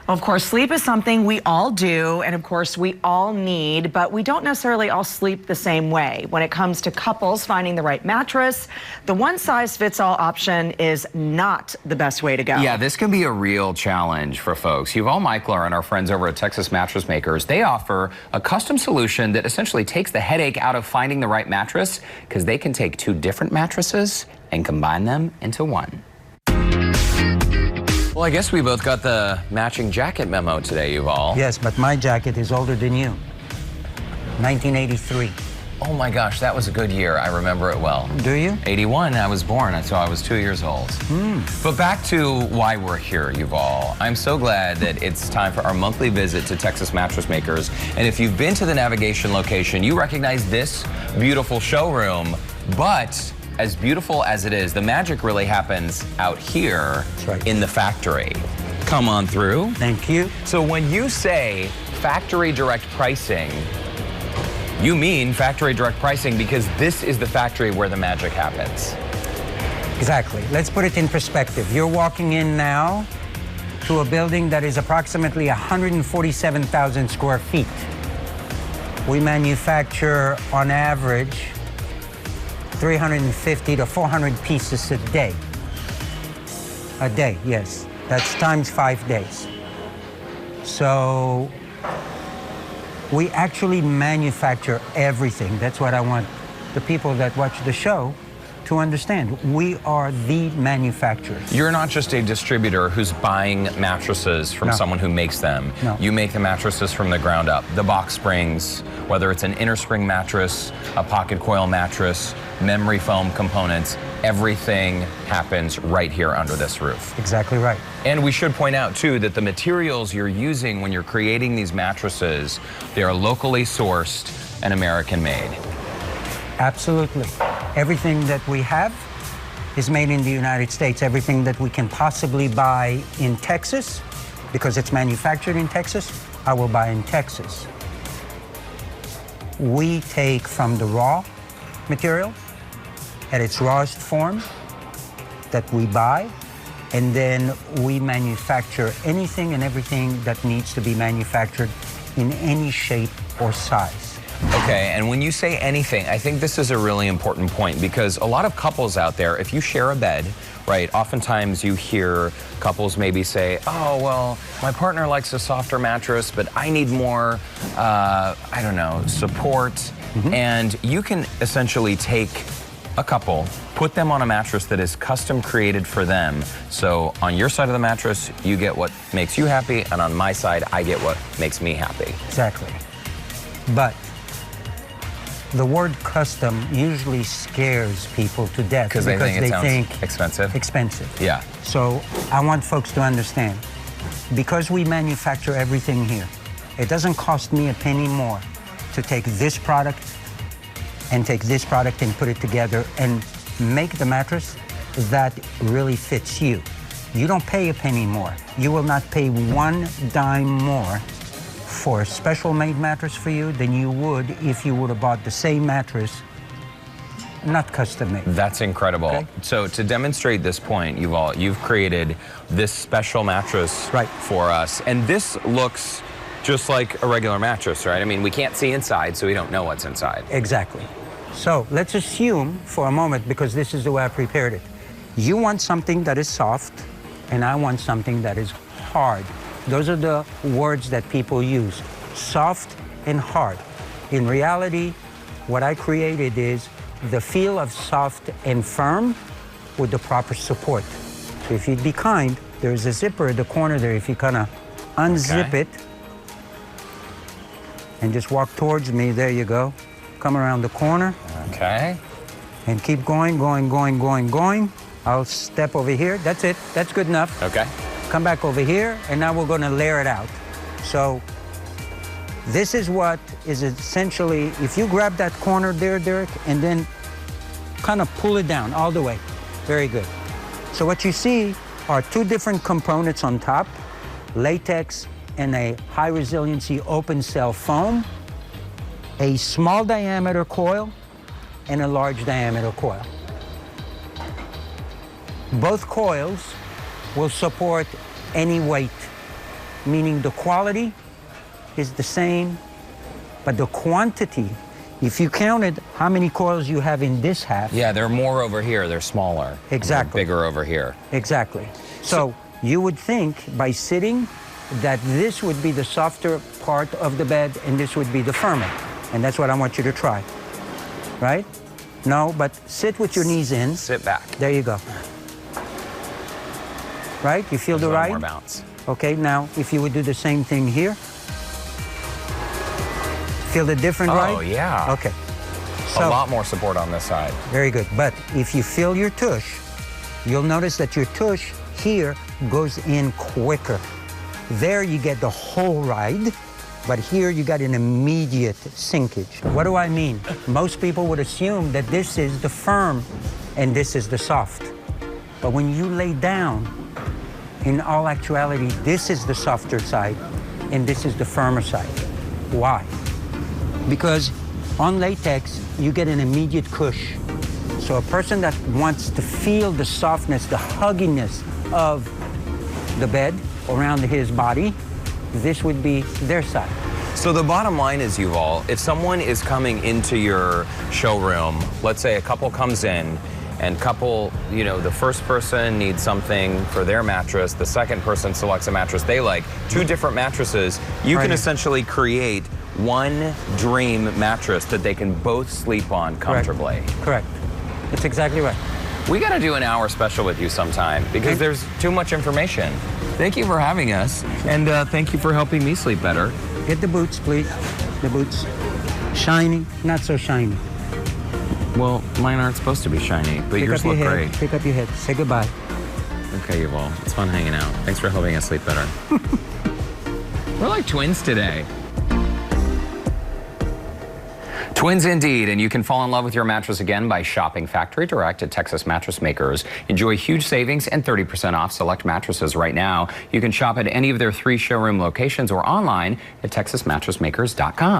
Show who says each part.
Speaker 1: Of course, sleep is something we all do, and of course, we all need, but we don't necessarily all sleep the same way. When it comes to couples finding the right mattress, the one-size-fits-all option is not the best way to go.
Speaker 2: Yeah, this can be a real challenge for folks. Yuval Michler and our friends over at Texas Mattress Makers, they offer a custom solution that essentially takes the headache out of finding the right mattress, because they can take two different mattresses and combine them into one. Well, I guess we both got the matching jacket memo today, Yuval.
Speaker 3: Yes, but my jacket is older than you. 1983.
Speaker 2: Oh my gosh, that was a good year. I remember it well.
Speaker 3: Do you?
Speaker 2: 81, I was born, so I was 2 years old. But back to why we're here, Yuval. I'm so glad that it's time for our monthly visit to Texas Mattress Makers. And if you've been to the navigation location, you recognize this beautiful showroom. But as beautiful as it is, the magic really happens out here in the factory. Come on through.
Speaker 3: Thank you.
Speaker 2: So when you say factory direct pricing, you mean factory direct pricing because this is the factory where the magic happens.
Speaker 3: Exactly. Let's put it in perspective. You're walking in now to a building that is approximately 147,000 square feet. We manufacture, on average, 350 to 400 pieces a day. A day, yes. That's times 5 days. So we actually manufacture everything. That's what I want the people that watch the show to understand. We are the manufacturers.
Speaker 2: You're not just a distributor who's buying mattresses from someone who makes them.
Speaker 3: No.
Speaker 2: You make the mattresses from the ground up. The box springs, whether it's an inner spring mattress, a pocket coil mattress, memory foam components, everything happens right here under this roof.
Speaker 3: Exactly right.
Speaker 2: And we should point out, too, that the materials you're using when you're creating these mattresses, they are locally sourced and American-made.
Speaker 3: Absolutely. Everything that we have is made in the United States. Everything that we can possibly buy in Texas, because it's manufactured in Texas, I will buy in Texas. We take from the raw material at its rawest form that we buy, and then we manufacture anything and everything that needs to be manufactured in any shape or size.
Speaker 2: Okay, and when you say anything, I think this is a really important point because a lot of couples out there, if you share a bed, right, oftentimes you hear couples maybe say, oh, well, my partner likes a softer mattress, but I need more, I don't know, support. And you can essentially take a couple, put them on a mattress that is custom created for them. So on your side of the mattress, you get what makes you happy, and on my side, I get what makes me happy.
Speaker 3: Exactly. But the word custom usually scares people to death
Speaker 2: because they think expensive.
Speaker 3: Expensive.
Speaker 2: Yeah.
Speaker 3: So I want folks to understand, because we manufacture everything here, it doesn't cost me a penny more to take this product and take this product and put it together and make the mattress that really fits you. You don't pay a penny more. You will not pay one dime more for a special made mattress for you than you would if you would have bought the same mattress, not custom made.
Speaker 2: That's incredible.
Speaker 3: Okay.
Speaker 2: So to demonstrate this point, you've created this special mattress for us. And this looks just like a regular mattress, right? I mean, we can't see inside, so we don't know what's inside.
Speaker 3: Exactly. So let's assume for a moment, because this is the way I prepared it. You want something that is soft, and I want something that is hard. Those are the words that people use, soft and hard. In reality, what I created is the feel of soft and firm with the proper support. So if you'd be kind, there's a zipper at the corner there. If you kind of unzip it and just walk towards me, there you go. Come around the corner.
Speaker 2: Okay.
Speaker 3: And keep going, going, going, going, going. I'll step over here. That's it. That's good enough.
Speaker 2: Okay.
Speaker 3: Come back over here, and now we're going to layer it out. So this is what is essentially, if you grab that corner there, Derek, and then kind of pull it down all the way. Very good. So what you see are two different components on top, latex and a high resiliency open cell foam, a small diameter coil, and a large diameter coil. Both coils will support any weight meaning the quality is the same, but the quantity, if you counted how many coils you have in this half.
Speaker 2: Yeah, they're more over here, they're smaller.
Speaker 3: Exactly.
Speaker 2: And they're bigger over here.
Speaker 3: Exactly. So you would think by sitting that this would be the softer part of the bed and this would be the firmer. And that's what I want you to try. Right? No, but sit with your knees in.
Speaker 2: Sit back.
Speaker 3: There you go. Right? You feel the ride?
Speaker 2: More bounce.
Speaker 3: Okay, now if you would do the same thing here. Feel the different ride?
Speaker 2: Oh, yeah.
Speaker 3: Okay.
Speaker 2: A lot more support on this side.
Speaker 3: Very good. But if you feel your tush, you'll notice that your tush here goes in quicker. There you get the whole ride, but here you got an immediate sinkage. What do I mean? Most people would assume that this is the firm and this is the soft. But when you lay down, in all actuality, this is the softer side and this is the firmer side. Why? Because on latex, you get an immediate cush. So a person that wants to feel the softness, the hugginess of the bed around his body, this would be their side.
Speaker 2: So the bottom line is, Yuval, if someone is coming into your showroom, let's say a couple comes in, and couple, the first person needs something for their mattress, the second person selects a mattress they like, two different mattresses, you can essentially create one dream mattress that they can both sleep on comfortably.
Speaker 3: Correct. That's exactly right.
Speaker 2: We got to do an hour special with you sometime because there's too much information. Thank you for having us, and thank you for helping me sleep better.
Speaker 3: Get the boots, please. The boots. Shiny, not so shiny.
Speaker 2: Well, mine aren't supposed to be shiny, but yours look great.
Speaker 3: Pick up your head. Say goodbye.
Speaker 2: Okay, Yuval. It's fun hanging out. Thanks for helping us sleep better. We're like twins today. Twins indeed, and you can fall in love with your mattress again by shopping factory direct at Texas Mattress Makers. Enjoy huge savings and 30% off select mattresses right now. You can shop at any of their 3 showroom locations or online at texasmattressmakers.com.